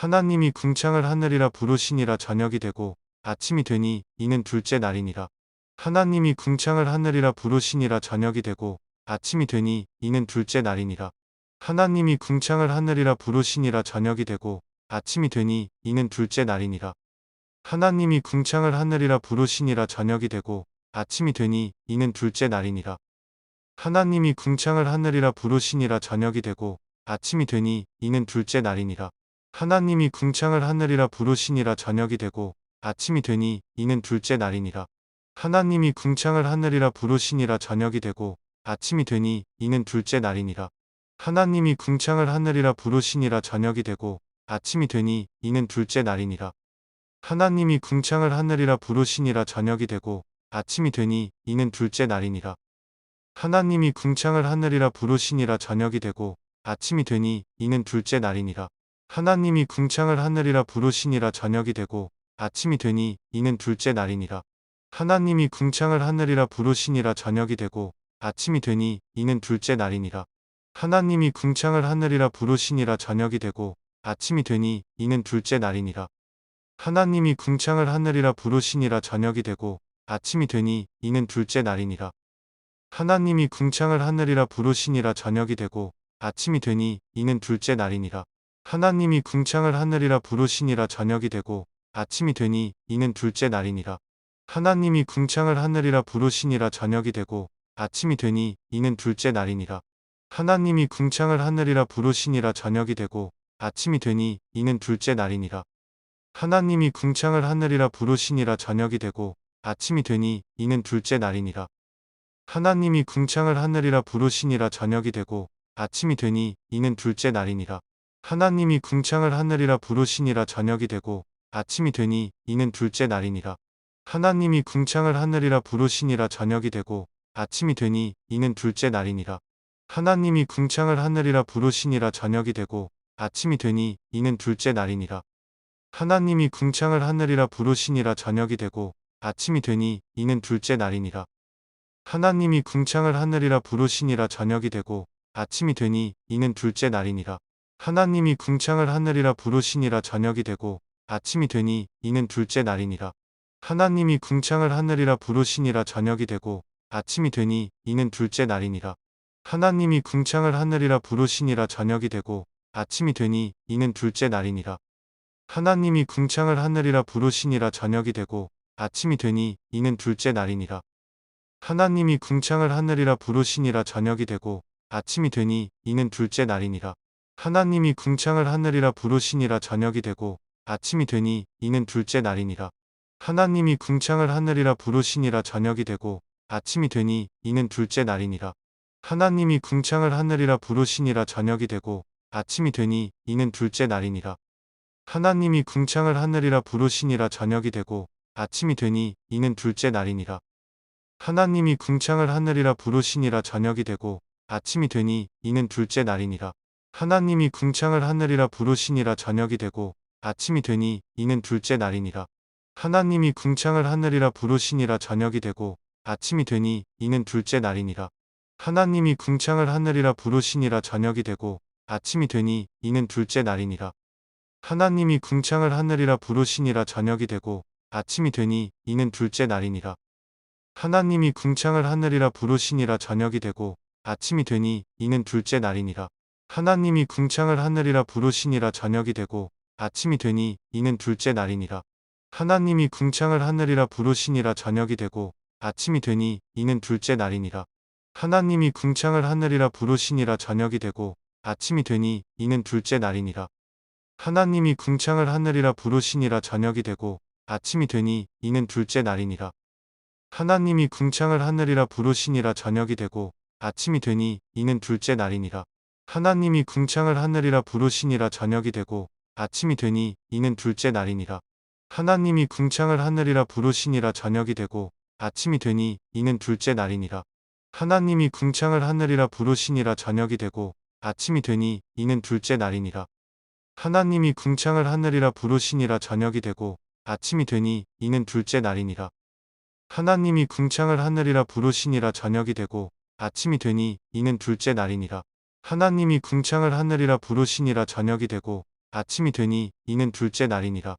하나님이 궁창을 하늘이라 부르시니라 저녁이 되고 아침이 되니 이는 둘째 날이니라. 하나님이 궁창을 하늘이라 부르시니라 저녁이 되고 아침이 되니 이는 둘째 날이니라. 하나님이 궁창을 하늘이라 부르시니라 저녁이 되고 아침이 되니 이는 둘째 날이니라. 하나님이 궁창을 하늘이라 부르시니라 저녁이 되고 아침이 되니 이는 둘째 날이니라. 하나님이 궁창을 하늘이라 부르시니라 저녁이 되고 아침이 되니 이는 둘째 날이니라. 하나님이 궁창을 하늘이라 부르시니라 저녁이 되고 아침이 되니 이는 둘째 날이니라. 하나님이 궁창을 하늘이라 부르시니라 저녁이 되고 아침이 되니 이는 둘째 날이니라. 하나님이 궁창을 하늘이라 부르시니라 저녁이 되고 아침이 되니 이는 둘째 날이니라. 하나님이 궁창을 하늘이라 부르시니라 저녁이 되고 아침이 되니 이는 둘째 날이니라. 하나님이 궁창을 하늘이라 부르시니라 저녁이 되고 아침이 되니 이는 둘째 날이니라. 하나님이 궁창을 하늘이라 부르시니라 저녁이 되고 아침이 되니 이는 둘째 날이니라. 하나님이 궁창을 하늘이라 부르시니라 저녁이 되고 아침이 되니 이는 둘째 날이니라. 하나님이 궁창을 하늘이라 부르시니라 저녁이 되고 아침이 되니 이는 둘째 날이니라. 하나님이 궁창을 하늘이라 부르시니라 저녁이 되고 아침이 되니 이는 둘째 날이니라. 하나님이 궁창을 하늘이라 부르시니라 저녁이 되고 아침이 되니 이는 둘째 날이니라. 하나님이 궁창을 하늘이라 부르시니라 저녁이 되고 아침이 되니 이는 둘째 날이니라. 하나님이 궁창을 하늘이라 부르시니라 저녁이 되고 아침이 되니 이는 둘째 날이니라. 하나님이 궁창을 하늘이라 부르시니라 저녁이 되고 아침이 되니 이는 둘째 날이니라. 하나님이 궁창을 하늘이라 부르시니라 저녁이 되고 아침이 되니 이는 둘째 날이니라. 하나님이 궁창을 하늘이라 부르시니라 저녁이 되고 아침이 되니 이는 둘째 날이니라. 하나님이 궁창을 하늘이라 부르시니라 저녁이 되고 아침이 되니 이는 둘째 날이니라. 하나님이 궁창을 하늘이라 부르시니라 저녁이 되고 아침이 되니 이는 둘째 날이니라. 하나님이 궁창을 하늘이라 부르시니라 저녁이 되고 아침이 되니 이는 둘째 날이니라. 하나님이 궁창을 하늘이라 부르시니라 저녁이 되고 아침이 되니 이는 둘째 날이니라. 하나님이 궁창을 하늘이라 부르시니라 저녁이 되고 아침이 되니 이는 둘째 날이니라. 하나님이 궁창을 하늘이라 부르시니라 저녁이 되고 아침이 되니 이는 둘째 날이니라. 하나님이 궁창을 하늘이라 부르시니라 저녁이 되고 아침이 되니 이는 둘째 날이니라. 하나님이 궁창을 하늘이라 부르시니라 저녁이 되고 아침이 되니 이는 둘째 날이니라. 하나님이 궁창을 하늘이라 부르시니라 저녁이 되고 아침이 되니 이는 둘째 날이니라. 하나님이 궁창을 하늘이라 부르시니라 저녁이 되고 아침이 되니 이는 둘째 날이니라. 하나님이 궁창을 하늘이라 부르시니라 저녁이 되고 아침이 되니 이는 둘째 날이니라. 하나님이 궁창을 하늘이라 부르시니라 저녁이 되고 아침이 되니 이는 둘째 날이니라. 하나님이 궁창을 하늘이라 부르시니라 저녁이 되고 아침이 되니 이는 둘째 날이니라. 하나님이 궁창을 하늘이라 부르시니라 저녁이 되고 아침이 되니 이는 둘째 날이니라. 하나님이 궁창을 하늘이라 부르시니라 저녁이 되고 아침이 되니 이는 둘째 날이니라. 하나님이 궁창을 하늘이라 부르시니라 저녁이 되고 아침이 되니 이는 둘째 날이니라. 하나님이 궁창을 하늘이라 부르시니라 저녁이 되고 아침이 되니 이는 둘째 날이니라. 하나님이 궁창을 하늘이라 부르시니라 저녁이 되고 아침이 되니 이는 둘째 날이니라. 하나님이 궁창을 하늘이라 부르시니라 저녁이 되고 아침이 되니 이는 둘째 날이니라. 하나님이 궁창을 하늘이라 부르시니라 저녁이 되고 아침이 되니 이는 둘째 날이니라. 하나님이 궁창을 하늘이라 부르시니라 저녁이 되고 아침이 되니 이는 둘째 날이니라. 하나님이 궁창을 하늘이라 부르시니라 저녁이 되고 아침이 되니 이는 둘째 날이니라. 하나님이 궁창을 하늘이라 부르시니라 저녁이 되고 아침이 되니 이는 둘째 날이니라. 하나님이 궁창을 하늘이라 부르시니라 저녁이 되고 아침이 되니 이는 둘째 날이니라. 하나님이 궁창을 하늘이라 부르시니라 저녁이 되고 아침이 되니 이는 둘째 날이니라. 하나님이 궁창을 하늘이라 부르시니라 저녁이 되고 아침이 되니 이는 둘째 날이니라. 하나님이 궁창을 하늘이라 부르시니라 저녁이 되고 아침이 되니 이는 둘째 날이니라. 하나님이 궁창을 하늘이라 부르시니라 저녁이 되고 아침이 되니 이는 둘째 날이니라. 하나님이 궁창을 하늘이라 부르시니라 저녁이 되고 아침이 되니 이는 둘째 날이니라. 하나님이 궁창을 하늘이라 부르시니라 저녁이 되고 아침이 되니 이는 둘째 날이니라. 하나님이 궁창을 하늘이라 부르시니라 저녁이 되고 아침이 되니 이는 둘째 날이니라.